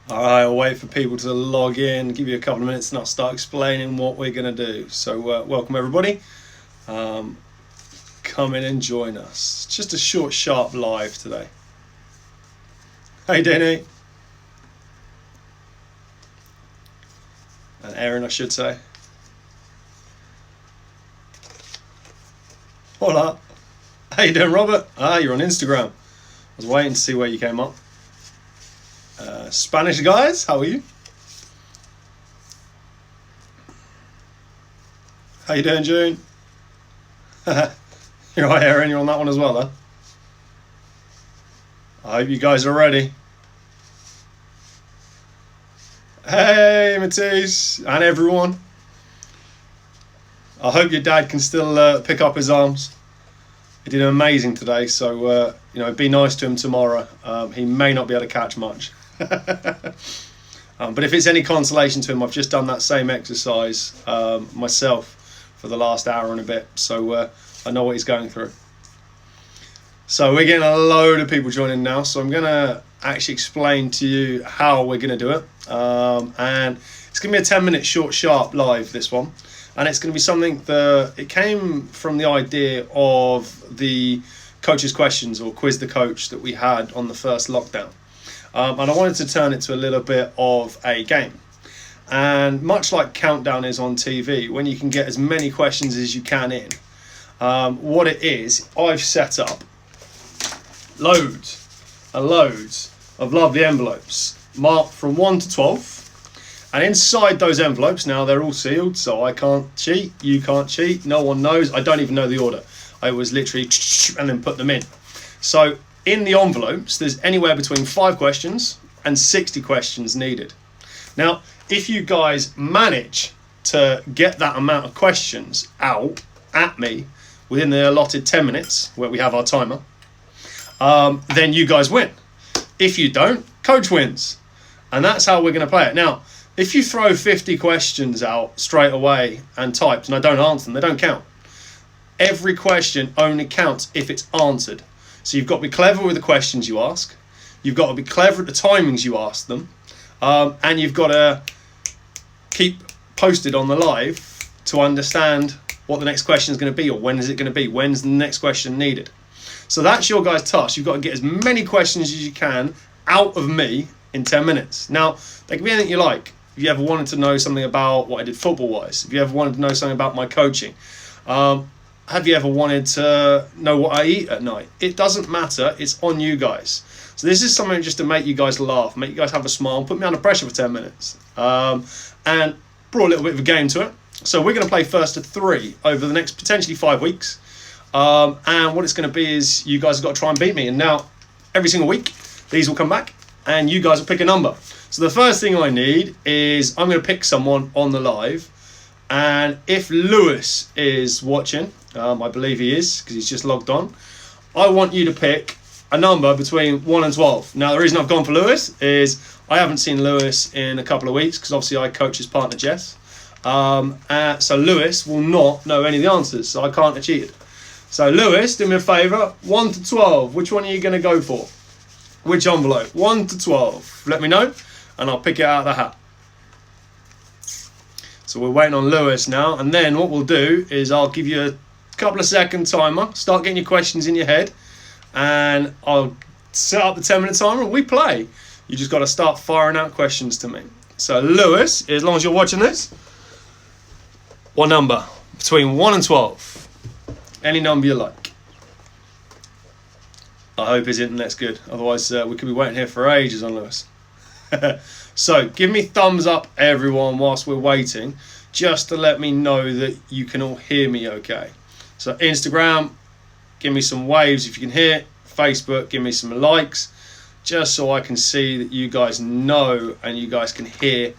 Alright, I'll wait for people to log in, give you a couple of minutes, and I'll start explaining what we're going to do. So welcome everybody. Come in and join us. It's just a short, sharp live today. Hey Denny. And Aaron, I should say. Hola. How you doing, Robert? You're on Instagram. I was waiting to see where you came up. Spanish guys, how are you? How you doing, June? You're right, Aaron. You're on that one as well, huh? I hope you guys are ready. Hey, Matisse, and everyone. I hope your dad can still pick up his arms. He did amazing today, so be nice to him tomorrow. He may not be able to catch much. But if it's any consolation to him, I've just done that same exercise myself for the last hour and a bit, so I know what he's going through. So we're getting a load of people joining now, so I'm going to actually explain to you how we're going to do it. And it's going to be a 10-minute short, sharp live, this one. And it's going to be something that it came from the idea of the coach's questions or quiz the coach that we had on the first lockdown. And I wanted to turn it to a little bit of a game. And much like Countdown is on TV, when you can get as many questions as you can in, what it is, I've set up loads and loads of lovely envelopes marked from 1 to 12. And inside those envelopes, now they're all sealed, so I can't cheat, you can't cheat, no one knows. I don't even know the order. I was literally and then put them in. So in the envelopes, there's anywhere between 5 questions and 60 questions needed. Now, if you guys manage to get that amount of questions out at me within the allotted 10 minutes, where we have our timer, then you guys win. If you don't, coach wins. And that's how we're going to play it. Now, if you throw 50 questions out straight away and typed, and I don't answer them, they don't count. Every question only counts if it's answered. So you've got to be clever with the questions you ask. You've got to be clever at the timings you ask them. And you've got to keep posted on the live to understand what the next question is going to be, or when is it going to be, when's the next question needed. So that's your guys' task. You've got to get as many questions as you can out of me in 10 minutes. Now, they can be anything you like. If you ever wanted to know something about what I did football-wise, if you ever wanted to know something about my coaching, have you ever wanted to know what I eat at night? It doesn't matter. It's on you guys. So this is something just to make you guys laugh, make you guys have a smile, put me under pressure for 10 minutes, and brought a little bit of a game to it. So we're going to play first to 3 over the next potentially 5 weeks. And what it's going to be is you guys have got to try and beat me. And now, every single week, these will come back and you guys will pick a number. So the first thing I need is I'm going to pick someone on the live. And if Lewis is watching, I believe he is because he's just logged on, I want you to pick a number between 1 and 12. Now, the reason I've gone for Lewis is I haven't seen Lewis in a couple of weeks because obviously I coach his partner, Jess. So Lewis will not know any of the answers, so I can't have cheated. So Lewis, do me a favour, 1 to 12. Which one are you going to go for? Which envelope? 1 to 12. Let me know, and I'll pick it out of the hat. So we're waiting on Lewis now, and then what we'll do is I'll give you a couple of second timer, start getting your questions in your head, and I'll set up the 10-minute timer and we play. You just got to start firing out questions to me. So Lewis, as long as you're watching this, what number? Between 1 and 12. Any number you like. I hope his internet's good, otherwise we could be waiting here for ages on Lewis. So give me thumbs up, everyone, whilst we're waiting, just to let me know that you can all hear me okay. So Instagram, give me some waves if you can hear. Facebook, give me some likes, just so I can see that you guys know and you guys can hear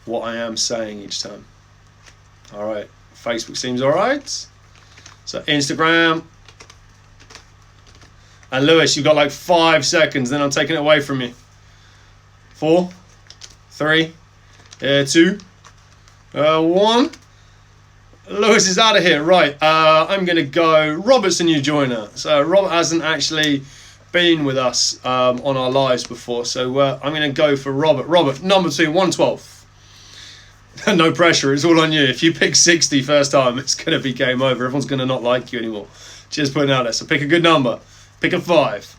what I am saying each time. All right, Facebook seems all right. So Instagram. And Lewis, you've got like 5 seconds, then I'm taking it away from you. 4, 3, 2, 1. Lewis is out of here. Right, I'm going to go. Robert's a new joiner. So Robert hasn't actually been with us on our lives before. So I'm going to go for Robert. Robert, number 2, 1 12. No pressure, it's all on you. If you pick 60 first time, it's going to be game over. Everyone's going to not like you anymore. Just putting it out there. So pick a good number. Pick a 5.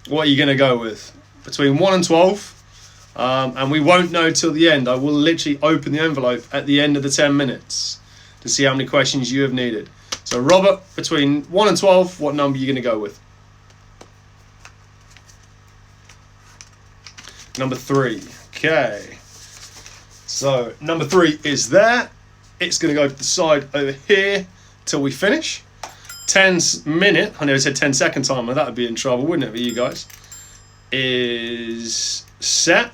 What are you going to go with? Between 1 and 12. And we won't know till the end. I will literally open the envelope at the end of the 10 minutes to see how many questions you have needed. So Robert, between 1 and 12, what number are you going to go with? Number 3. Okay. So number 3 is there. It's going to go to the side over here till we finish. 10 minute, I never said 10-second timer, that would be in trouble, wouldn't it, for you guys? Is set.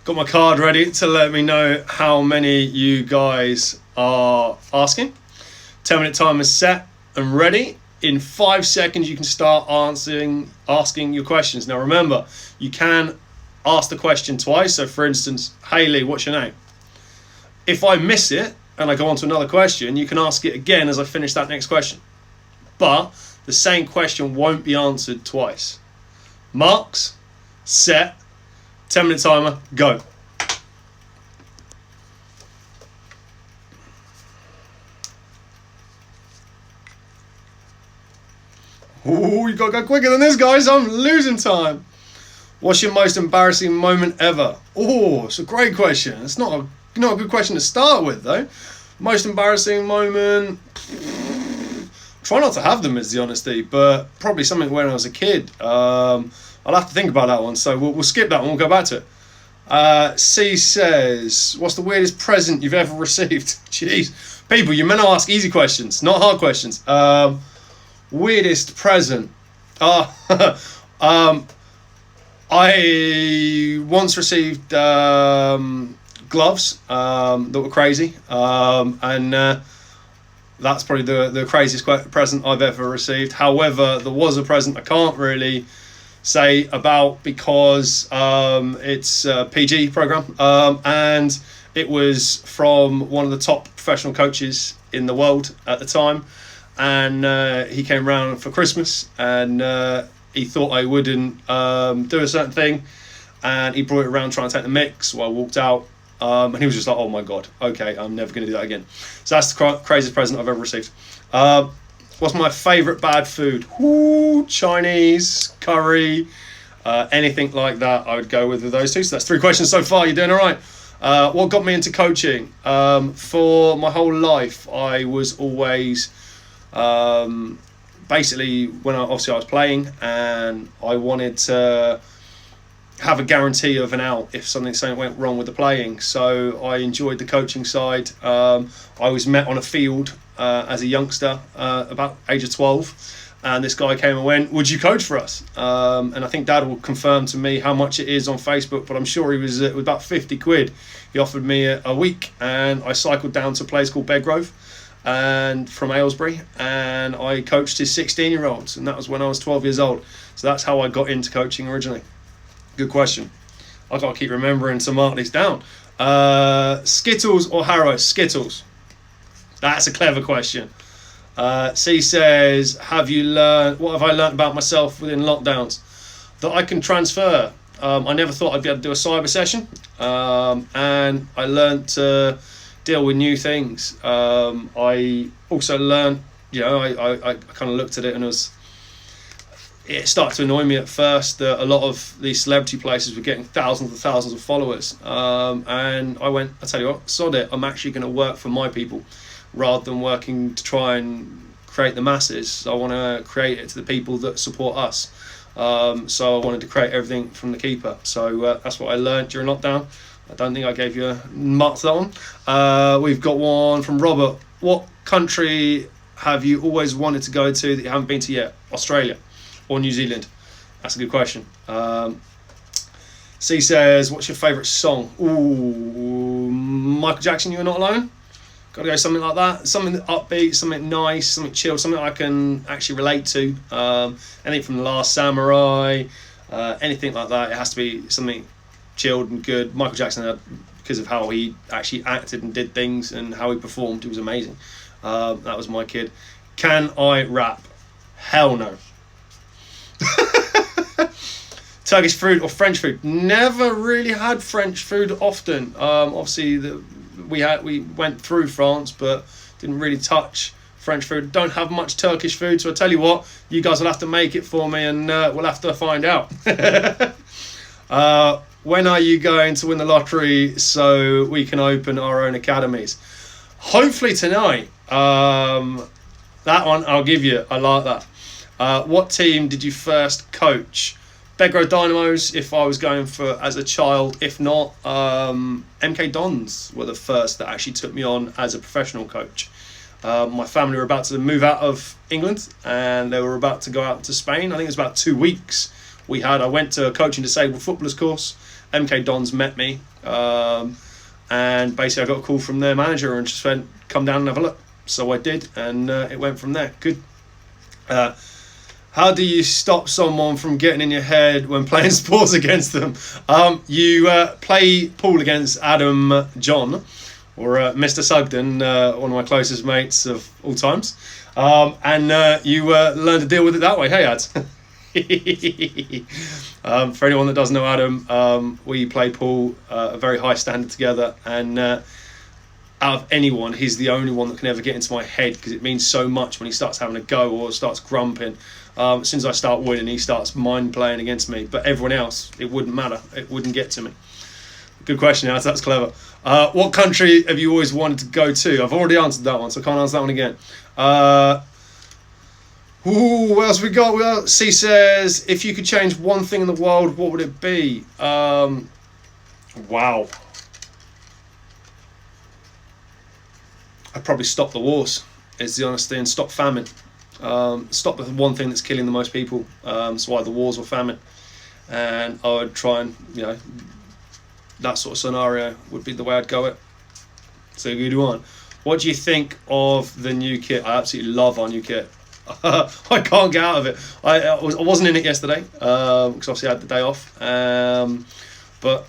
Got my card ready to let me know how many you guys are asking. 10-minute timer set and ready. In 5 seconds, you can start asking your questions. Now remember, you can ask the question twice. So for instance, Hayley, what's your name? If I miss it and I go on to another question, you can ask it again as I finish that next question. But the same question won't be answered twice. Marks, set, 10-minute timer, go. Oh, you gotta go quicker than this, guys. I'm losing time. What's your most embarrassing moment ever? Oh, it's a great question. It's not a good question to start with, though. Most embarrassing moment. Try not to have them, is the honesty, but probably something when I was a kid. I'll have to think about that one, so we'll skip that one. We'll go back to it. C says, what's the weirdest present you've ever received? Jeez. People, you're meant to ask easy questions, not hard questions. Weirdest present. I once received gloves that were crazy, and that's probably the craziest present I've ever received. However, there was a present I can't really say about because it's a PG program, and it was from one of the top professional coaches in the world at the time, and he came round for Christmas, and he thought I wouldn't do a certain thing, and he brought it around trying to take the mix while I walked out, and he was just like, oh my god, okay, I'm never going to do that again. So that's the craziest present I've ever received. What's my favourite bad food? Ooh, Chinese, curry, anything like that I would go with those two. So that's 3 questions so far. You're doing all right. What got me into coaching? For my whole life, I was always basically when I was playing, and I wanted to have a guarantee of an out if something went wrong with the playing. So I enjoyed the coaching side. I was met on a field as a youngster, about age of 12, and this guy came and went, would you coach for us? And I think Dad will confirm to me how much it is on Facebook, but I'm sure he was about 50 quid. He offered me a week, and I cycled down to a place called Bedgrove and from Aylesbury, and I coached his 16-year-olds, and that was when I was 12 years old. So that's how I got into coaching originally. Good question. I've got to keep remembering to mark these down. Skittles or Harrow? Skittles. That's a clever question. C says, what have I learned about myself within lockdowns? That I can transfer. I never thought I'd be able to do a cyber session, and I learned to deal with new things. I also learned, I kind of looked at it, and it started to annoy me at first that a lot of these celebrity places were getting thousands and thousands of followers, and I went, I tell you what, sod it, I'm actually going to work for my people rather than working to try and create the masses. I want to create it to the people that support us. So I wanted to create everything from the keeper. So that's what I learned during lockdown. I don't think I gave you a mark to that one. We've got one from Robert. What country have you always wanted to go to that you haven't been to yet? Australia or New Zealand? That's a good question. C says, what's your favourite song? Ooh, Michael Jackson, You're Not Alone. Got to go something like that. Something upbeat, something nice, something chill, something I can actually relate to. Anything from The Last Samurai, anything like that. It has to be something chilled and good. Michael Jackson, because of how he actually acted and did things and how he performed, it was amazing. That was my kid. Can I rap? Hell no. Turkish food or French food? Never really had French food often. Obviously, we went through France, but didn't really touch French food. Don't have much Turkish food, so I tell you what, you guys will have to make it for me, and we'll have to find out. When are you going to win the lottery so we can open our own academies? Hopefully tonight. That one I'll give you. I like that. What team did you first coach? Belgrade Dynamos, if I was going for as a child. If not, MK Dons were the first that actually took me on as a professional coach. My family were about to move out of England, and they were about to go out to Spain. I think it was about 2 weeks. I went to a coaching disabled footballers course. MK Dons met me, and basically I got a call from their manager and just went, come down and have a look. So I did, and it went from there. Good. How do you stop someone from getting in your head when playing sports against them? You play pool against Adam John, or Mr. Sugden, one of my closest mates of all times, and you learn to deal with it that way. Hey, Ads. For anyone that doesn't know Adam, we play pool a very high standard together, and out of anyone, he's the only one that can ever get into my head, because it means so much when he starts having a go or starts grumping. As soon as I start winning, he starts mind playing against me. But everyone else, it wouldn't matter. It wouldn't get to me. Good question, Alex. That's clever. What country have you always wanted to go to? I've already answered that one, so I can't answer that one again. What else we got? Well, C says, if you could change one thing in the world, what would it be? Wow. I'd probably stop the wars, is the honesty, and stop famine. Stop the one thing that's killing the most people. So either wars or famine. And I would try and, that sort of scenario would be the way I'd go it. So good one. What do you think of the new kit? I absolutely love our new kit. I can't get out of it. I wasn't in it yesterday because obviously I had the day off. But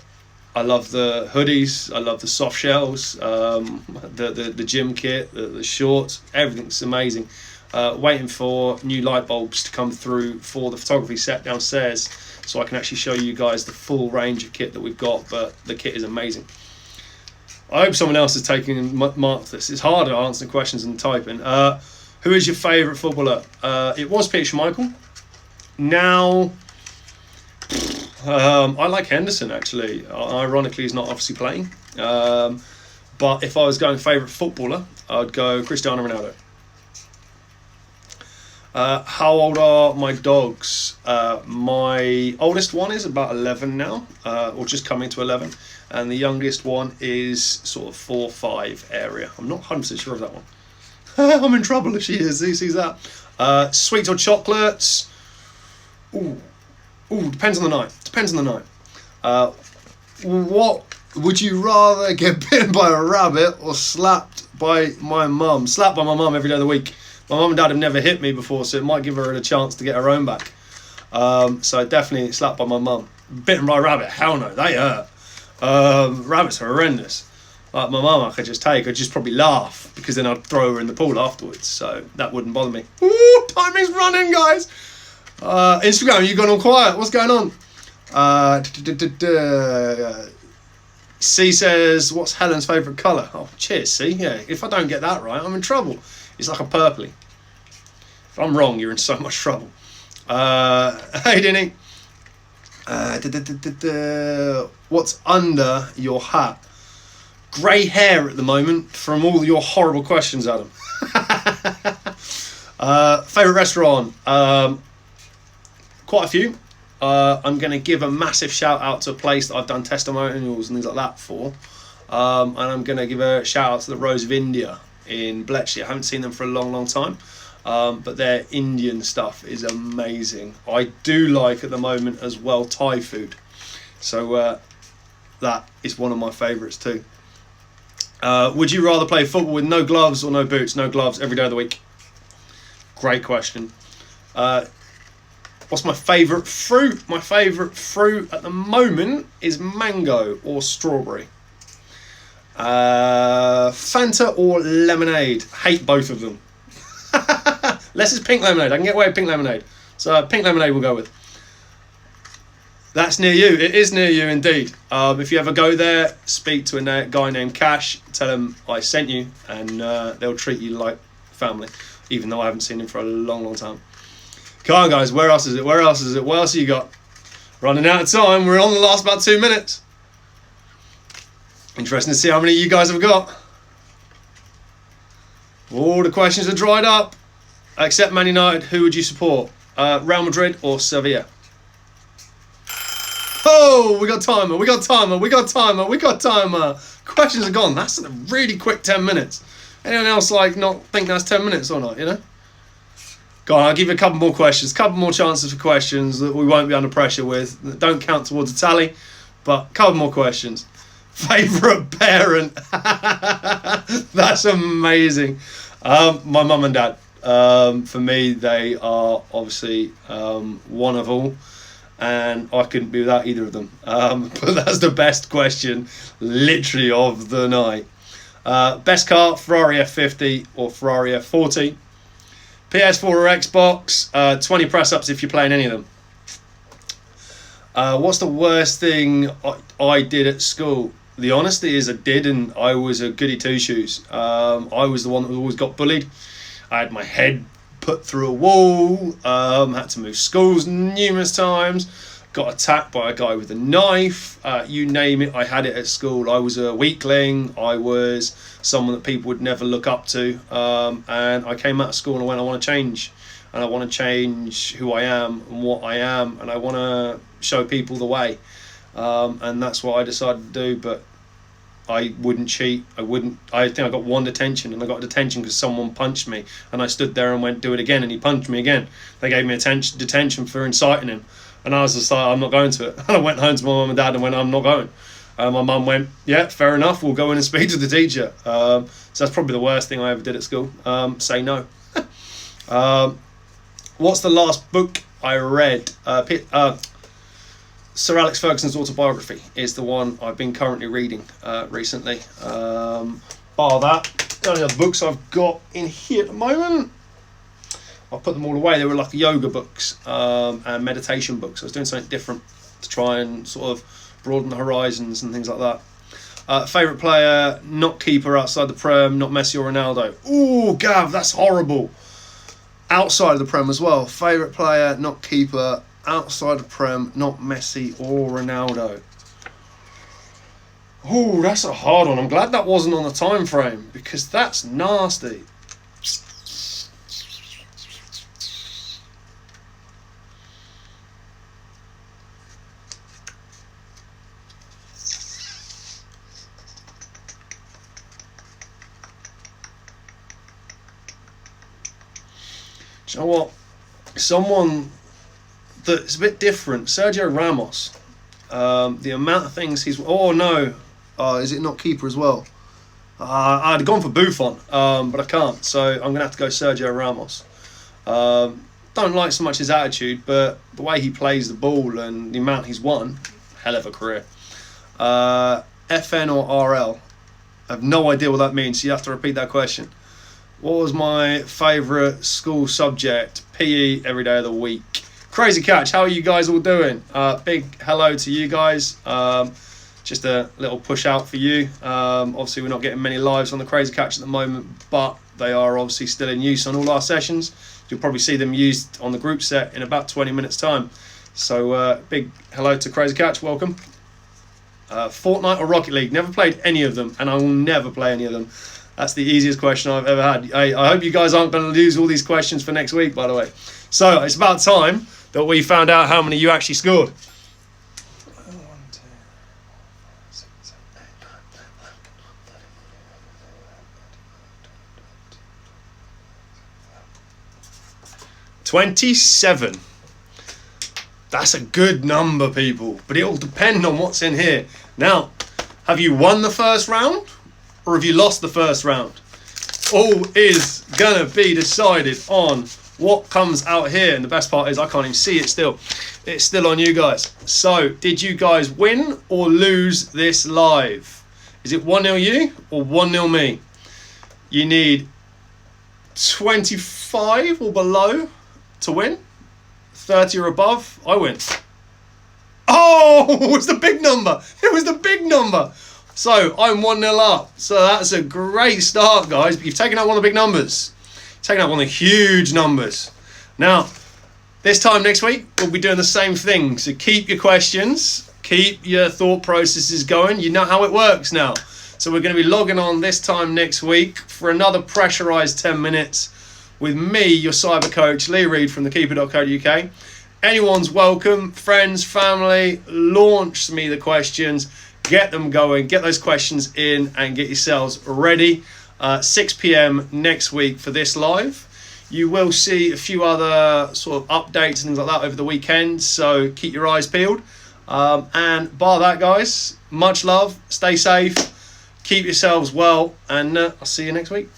I love the hoodies. I love the soft shells. The gym kit, the shorts. Everything's amazing. Waiting for new light bulbs to come through for the photography set downstairs, so I can actually show you guys the full range of kit that we've got. But the kit is amazing. I hope someone else is taking and marked this. It's harder answering questions than typing. Who is your favourite footballer? It was Peter Schmeichel. Now, I like Henderson, actually. Ironically, he's not obviously playing. But if I was going favourite footballer, I'd go Cristiano Ronaldo. How old are my dogs? My oldest one is about 11 now, or just coming to 11. And the youngest one is sort of 4 or 5 area. I'm not 100% sure of that one. I'm in trouble if she is. Who sees that? Sweets or chocolates? Ooh, depends on the night. What would you rather get bitten by a rabbit or slapped by my mum? Slapped by my mum every day of the week. My mum and dad have never hit me before, so it might give her a chance to get her own back. So definitely slapped by my mum. Bitten by a rabbit? Hell no, they hurt. Rabbits are horrendous. Like my mum, I could just take. I'd just probably laugh, because then I'd throw her in the pool afterwards. So that wouldn't bother me. Ooh, timing's running, guys. Instagram, you gone all quiet? What's going on? C says, what's Helen's favourite colour? Oh, cheers, C. Yeah, if I don't get that right, I'm in trouble. It's like a purpley. If I'm wrong, you're in so much trouble. Hey, Dinny. What's under your hat? Grey hair at the moment from all your horrible questions, Adam. Favourite restaurant? Quite a few. I'm going to give a massive shout out to a place that I've done testimonials and things like that for. And I'm going to give a shout out to the Rose of India in Bletchley. I haven't seen them for a long time. But their Indian stuff is amazing. I do like at the moment as well Thai food. So that is one of my favourites too. Would you rather play football with no gloves or no boots? No gloves every day of the week. Great question. What's my favourite fruit? My favourite fruit at the moment is mango or strawberry. Fanta or lemonade? Hate both of them. Less is pink lemonade. I can get away with pink lemonade. So pink lemonade we'll go with. That's near you. It is near you indeed. If you ever go there, speak to a guy named Cash. Tell him I sent you, and they'll treat you like family, even though I haven't seen him for a long, long time. Come on, guys. Where else is it? Where else is it? What else have you got? Running out of time. We're on the last about 2 minutes. Interesting to see how many you guys have got. All the questions are dried up. Except Man United. Who would you support? Real Madrid or Sevilla? Oh, we got timer, we got timer, we got timer, we got timer. Questions are gone. That's a really quick 10 minutes. Anyone else like not think that's 10 minutes or not, you know? Go on, I'll give you a couple more questions, couple more chances for questions that we won't be under pressure with. That don't count towards a tally, but a couple more questions. Favourite parent? That's amazing. My mum and dad. For me, they are obviously one of all. And I couldn't be without either of them. But that's the best question, literally, of the night. Best car, Ferrari F50 or Ferrari F40. PS4 or Xbox, 20 press-ups if you're playing any of them. What's the worst thing I did at school? The honesty is I did, and I was a goody two-shoes. I was the one that always got bullied. I had my head put through a wall, had to move schools numerous times, got attacked by a guy with a knife, you name it, I had it at school. I was a weakling, I was someone that people would never look up to, and I came out of school and I went, I want to change, and I want to change who I am and what I am, and I want to show people the way, and that's what I decided to do. But I wouldn't cheat. I think I got one detention, and I got detention because someone punched me, and I stood there and went, do it again, and he punched me again. They gave me a detention for inciting him, and I was just like, I'm not going to it. And I went home to my mum and dad and went, I'm not going. My mum went, yeah, fair enough, we'll go in and speak to the teacher. So that's probably the worst thing I ever did at school. Say no. What's the last book I read? Sir Alex Ferguson's autobiography is the one I've been currently reading recently. Bar that, the only other books I've got in here at the moment, I put them all away. They were like yoga books and meditation books. I was doing something different to try and sort of broaden the horizons and things like that. Favourite player, not keeper outside the Prem, not Messi or Ronaldo. Ooh, Gav, that's horrible. Outside of the Prem as well. Favourite player, not keeper, outside of Prem, not Messi or Ronaldo. Oh, that's a hard one. I'm glad that wasn't on the time frame, because that's nasty. Do you know what? Someone that's a bit different, Sergio Ramos. The amount of things he's... Oh, no. Is it not keeper as well? I'd have gone for Buffon, but I can't. So I'm going to have to go Sergio Ramos. Don't like so much his attitude, but the way he plays the ball and the amount he's won, hell of a career. FN or RL? I have no idea what that means, so you have to repeat that question. What was my favourite school subject? PE every day of the week. Crazy Catch, how are you guys all doing? Big hello to you guys. Just a little push out for you. Obviously, we're not getting many lives on the Crazy Catch at the moment, but they are obviously still in use on all our sessions. You'll probably see them used on the group set in about 20 minutes time. So big hello to Crazy Catch, welcome. Fortnite or Rocket League? Never played any of them, and I will never play any of them. That's the easiest question I've ever had. I hope you guys aren't going to lose all these questions for next week, by the way. So it's about time that we found out how many you actually scored. 1, 2, 6, 7, 8, 9, 10, 27. That's a good number, people, but it'll depend on what's in here. Now, have you won the first round or have you lost the first round? All is gonna be decided on what comes out here, and the best part is I can't even see it still. It's still on you guys. So, did you guys win or lose this live? Is it 1-0 you or 1-0 me? You need 25 or below to win. 30 or above, I win. Oh, Oh, it was the big number. It was the big number. So I'm 1-0 up. So that's a great start, guys. But you've taken out one of the big numbers. Taking out one of the huge numbers. Now, this time next week, we'll be doing the same thing. So keep your questions, keep your thought processes going. You know how it works now. So we're going to be logging on this time next week for another pressurised 10 minutes with me, your cyber coach, Lee Reid from thekeeper.co.uk. Anyone's welcome, friends, family, launch me the questions, get them going, get those questions in and get yourselves ready. 6 p.m. next week for this live. You will see a few other sort of updates and things like that over the weekend, so keep your eyes peeled. And bar that, guys, much love, stay safe, keep yourselves well, and I'll see you next week.